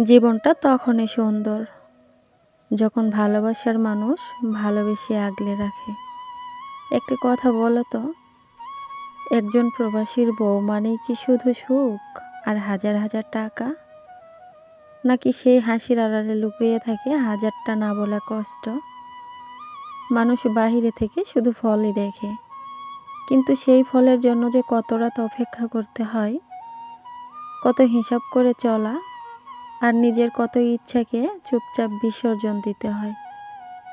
জীবনটা তখনই সুন্দর যখন ভালোবাসার মানুষ ভালোবেসে আগলে রাখে। একটি কথা বলো তো, একজন প্রবাসীর বউ মানেই কি শুধু সুখ আর হাজার হাজার টাকা, নাকি সেই হাসির আড়ালে লুকিয়ে থাকে হাজারটা না বলা কষ্ট? মানুষ বাহিরে থেকে শুধু ফলই দেখে, কিন্তু সেই ফলের জন্য যে কত রাত অপেক্ষা করতে হয়, কত হিসাব করে চলা, আর নিজের কত ইচ্ছাকে চুপচাপ বিসর্জন দিতে হয়,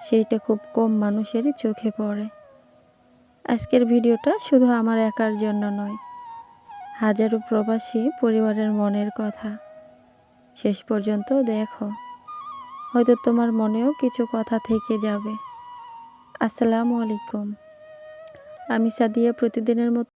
সেইটা খুব কম মানুষেরই চোখে পড়ে। আজকের ভিডিওটা শুধু আমার একার জন্য নয়, হাজারো প্রবাসী পরিবারের মনের কথা। শেষ পর্যন্ত দেখো, হয়তো তোমার মনেও কিছু কথা থেকে যাবে। আসসালামু আলাইকুম, আমি সাদিয়া। প্রতিদিনের মতো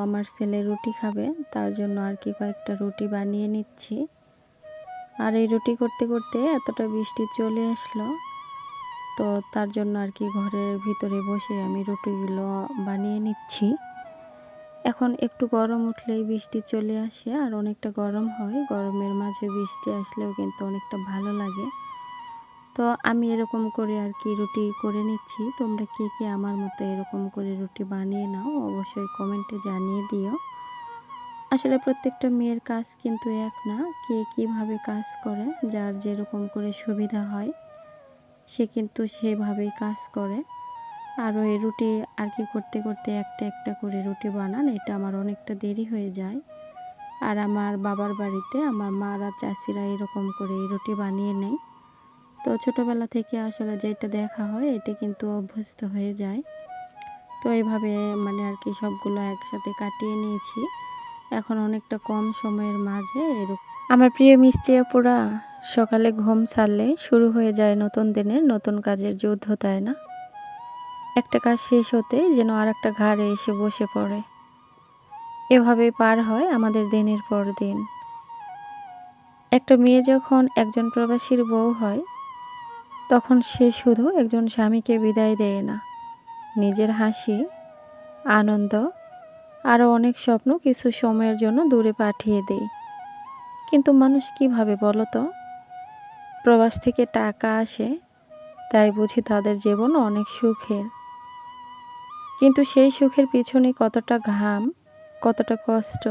আমার ছেলে রুটি খাবে, তার জন্য আর কি কয়েকটা রুটি বানিয়ে নিচ্ছি। আর এই রুটি করতে করতে এতটা বৃষ্টি চলে আসলো, তো তার জন্য আর কি ঘরের ভিতরে বসে আমি রুটিগুলো বানিয়ে নিচ্ছি। এখন একটু গরম উঠলেই বৃষ্টি চলে আসে আর অনেকটা গরম হয়। গরমের মাঝে বৃষ্টি আসলেও কিন্তু অনেকটা ভালো লাগে। তো আমি এরকম করে আর কি রুটি করে নিচ্ছি। তোমরা কে কে আমার মতো এরকম করে রুটি বানিয়ে নাও, অবশ্যই কমেন্টে জানিয়ে দিও। আসলে প্রত্যেকটা মেয়ের কাজ কিন্তু এক না, কে কীভাবে কাজ করে, যার যেরকম করে সুবিধা হয় সে কিন্তু সেভাবেই কাজ করে। আর ওই রুটি আর কি করতে করতে একটা একটা করে রুটি বানান, এটা আমার অনেকটা দেরি হয়ে যায়। আর আমার বাবার বাড়িতে আমার মারা চাচিরা এরকম করে এই রুটি বানিয়ে নেয়। তো ছোটোবেলা থেকে আসলে যেটা দেখা হয় এটা কিন্তু অভ্যস্ত হয়ে যায়। তো এইভাবে মানে আর কি সবগুলো একসাথে কাটিয়ে নিয়েছি। এখন অনেকটা কম সময়ের মাঝে এরকম আমার প্রিয় মিষ্টি আপুরা, সকালে ঘুম ছাড়লে শুরু হয়ে যায় নতুন দিনের নতুন কাজের যুদ্ধ, তাই না? একটা কাজ শেষ হতে যেন আর একটা ঘাড়ে এসে বসে পড়ে। এভাবেই পার হয় আমাদের দিনের পর দিন। একটা মেয়ে যখন একজন প্রবাসীর বউ হয়, তখন সে শুধু একজন স্বামীকে বিদায় দেয় না, নিজের হাসি, আনন্দ, আরও অনেক স্বপ্ন কিছু সময়ের জন্য দূরে পাঠিয়ে দেয়। কিন্তু মানুষ কিভাবে বলো তো? প্রবাস থেকে টাকা আসে তাই বুঝি তাদের জীবন অনেক সুখের, কিন্তু সেই সুখের পিছনে কতটা ঘাম, কতটা কষ্ট,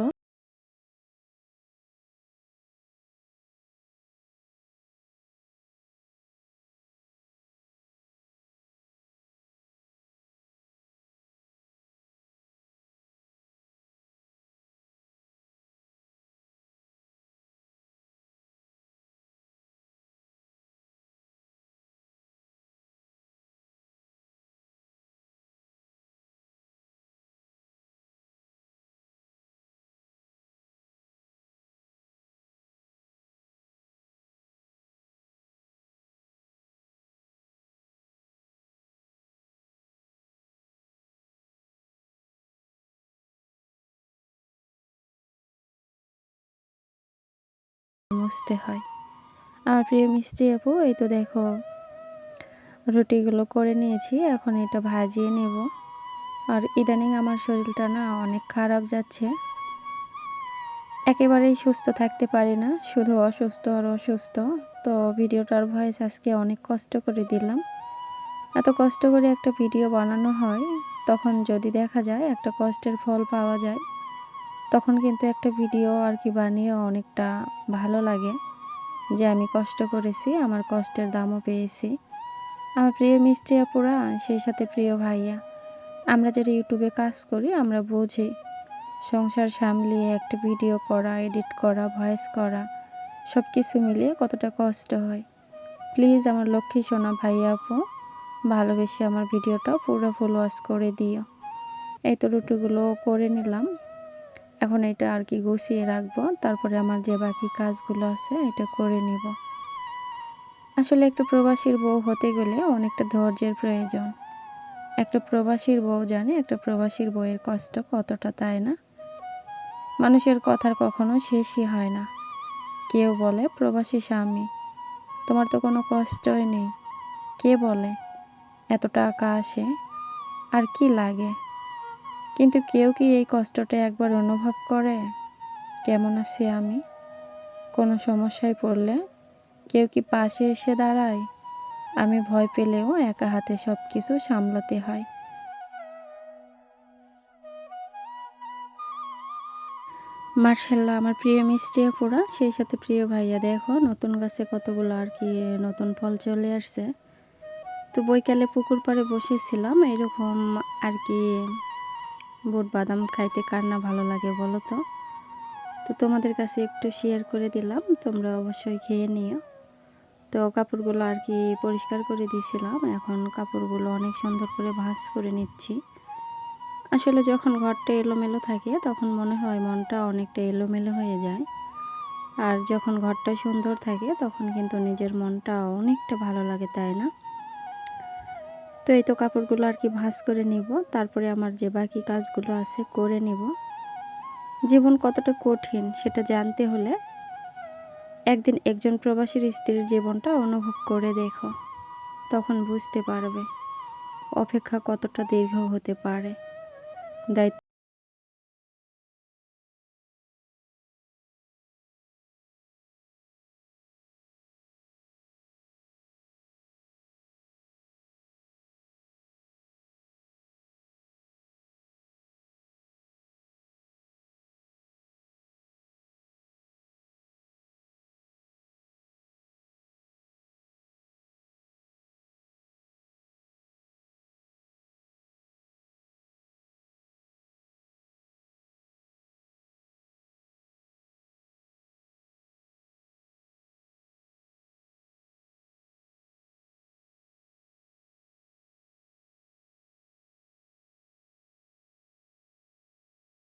মুছতে হয়। আমার প্রিয় মিষ্টি আপু, এই তো দেখো রুটিগুলো করে নিয়েছি, এখন এটা ভাজিয়ে নেব। আর ইদানিং আমার শরীরটা না অনেক খারাপ যাচ্ছে, একেবারেই সুস্থ থাকতে পারি না, শুধু অসুস্থ আর অসুস্থ। তো ভিডিওটার ভয়েস আজকে অনেক কষ্ট করে দিলাম। এত কষ্ট করে একটা ভিডিও বানানো হয়, তখন যদি দেখা যায় একটা কষ্টের ফল পাওয়া যায়, তখন কিন্তু একটা ভিডিও আর কি বানিয়ে অনেকটা ভালো লাগে যে আমি কষ্ট করেছি, আমার কষ্টের দামও পেয়েছি। আমার প্রিয় মিষ্টি আপুরা, সেই সাথে প্রিয় ভাইয়া, আমরা যারা ইউটিউবে কাজ করি আমরা বুঝি সংসার সামলিয়ে একটা ভিডিও করা, এডিট করা, ভয়েস করা, সব কিছু মিলিয়ে কতটা কষ্ট হয়। প্লিজ আমার লক্ষ্মী সোনা ভাইয়া আপু, ভালোবেসে আমার ভিডিওটা পুরো ফুল ওয়াচ করে দিও। এই তো রুটিগুলো করে নিলাম। এখন এটা আর কি গুছিয়ে রাখবো, তারপরে আমার যে বাকি কাজগুলো আছে এটা করে নিব। আসলে একটা প্রবাসীর বউ হতে গেলে অনেকটা ধৈর্যের প্রয়োজন। একটা প্রবাসীর বউ জানে একটা প্রবাসীর বউয়ের কষ্ট কতটা, তাই না? মানুষের কথার কখনো শেষই হয় না। কেউ বলে প্রবাসী স্বামী, তোমার তো কোনো কষ্টই নেই। কে বলে এত টাকা আসে আর কি লাগে? কিন্তু কেউ কি এই কষ্টটা একবার অনুভব করে? কেমন আছি আমি? কোনো সমস্যায় পড়লে কেউ কি পাশে এসে দাঁড়ায়? আমি ভয় পেলেও একা হাতে সব কিছু সামলাতে হয়। মার্শাল্লাহ, আমার প্রিয় মিষ্টি আপুরা, সেই সাথে প্রিয় ভাইয়া, দেখো নতুন গাছে কতগুলো আর কি নতুন ফল চলে আসছে। তো বৈকালে পুকুর পাড়ে বসেছিলাম, এরকম আর কি বুট বাদাম খাইতে কার না ভালো লাগে বলো তো? তো তোমাদের কাছে একটু শেয়ার করে দিলাম, তোমরা অবশ্যই খেয়ে নিও। তো কাপড়গুলো আর কি পরিষ্কার করে দিয়েছিলাম, এখন কাপড়গুলো অনেক সুন্দর করে ভাঁজ করে নিচ্ছি। আসলে যখন ঘরটা এলোমেলো থাকে তখন মনে হয় মনটা অনেকটা এলোমেলো হয়ে যায়, আর যখন ঘরটা সুন্দর থাকে তখন কিন্তু নিজের মনটা অনেকটা ভালো লাগে, তাই না? তো এই তো কাপড়গুলো আর কি ভাঁজ করে নিব, তারপরে আমার যে বাকি কাজগুলো আছে করে নিব। জীবন কতটা কঠিন সেটা জানতে হলে একদিন একজন প্রবাসীর স্ত্রীর জীবনটা অনুভব করে দেখো, তখন বুঝতে পারবে অপেক্ষা কতটা দীর্ঘ হতে পারে। দায়িত্ব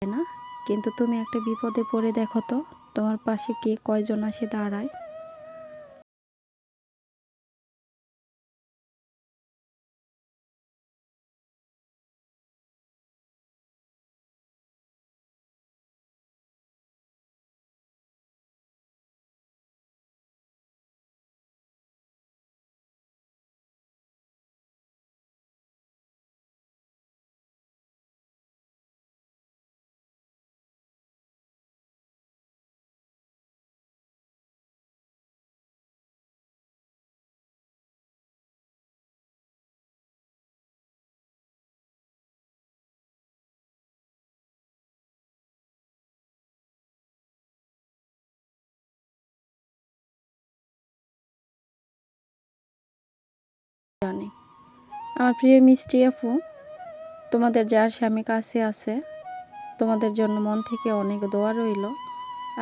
না, কিন্তু তুমি একটা বিপদে পড়ে দেখো তো, তোমার পাশে কে কয়জন আসে দাঁড়ায়। জানি আমার প্রিয় মিষ্টি আপু, তোমাদের যার স্বামী কাছে আছে তোমাদের জন্য মন থেকে অনেক দোয়া রইল,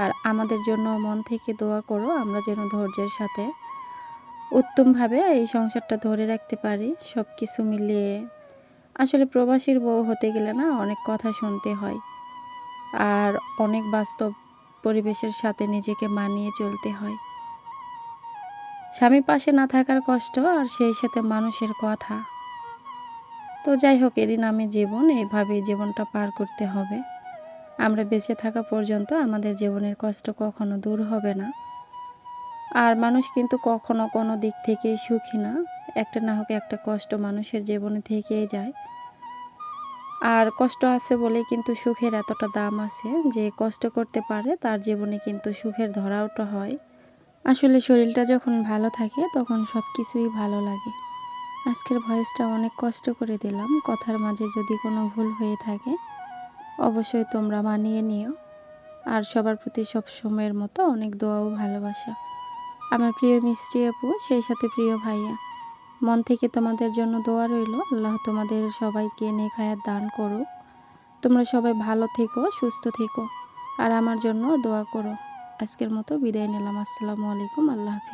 আর আমাদের জন্য মন থেকে দোয়া করো, আমরা যেন ধৈর্যের সাথে উত্তমভাবে এই সংসারটা ধরে রাখতে পারি। সব কিছু মিলিয়ে আসলে প্রবাসীর বউ হতে গেলে না অনেক কথা শুনতে হয়, আর অনেক বাস্তব পরিবেশের সাথে নিজেকে মানিয়ে চলতে হয়। স্বামী পাশে না থাকার কষ্ট, আর সেই সাথে মানুষের কথা। তো যাই হোক, এরই নামে জীবন, এইভাবেই জীবনটা পার করতে হবে। আমরা বেঁচে থাকা পর্যন্ত আমাদের জীবনের কষ্ট কখনো দূর হবে না। আর মানুষ কিন্তু কখনো কোনো দিক থেকেই সুখী না, একটা না হোক একটা কষ্ট মানুষের জীবনে থেকেই যায়। আর কষ্ট আছে বলেই কিন্তু সুখের এতটা দাম আছে, যে কষ্ট করতে পারে তার জীবনে কিন্তু সুখের ধরাওটা হয়। আসলে শরীরটা যখন ভালো থাকে তখন সব কিছুই ভালো লাগে। আজকের ভয়েসটা অনেক কষ্ট করে দিলাম, কথার মাঝে যদি কোনো ভুল হয়ে থাকে অবশ্যই তোমরা মানিয়ে নিও। আর সবার প্রতি সব সময়ের মতো অনেক দোয়া ও ভালোবাসা। আমার প্রিয় মিষ্টি আপু, সেই সাথে প্রিয় ভাইয়া, মন থেকে তোমাদের জন্য দোয়া রইল। আল্লাহ তোমাদের সবাইকে নেক হায়াত দান করুক। তোমরা সবাই ভালো থেকো, সুস্থ থেকো, আর আমার জন্য দোয়া করো। আজকের মতো বিদায় নিলাম। আসসালামু আলাইকুম, আল্লাহ হাফিজ।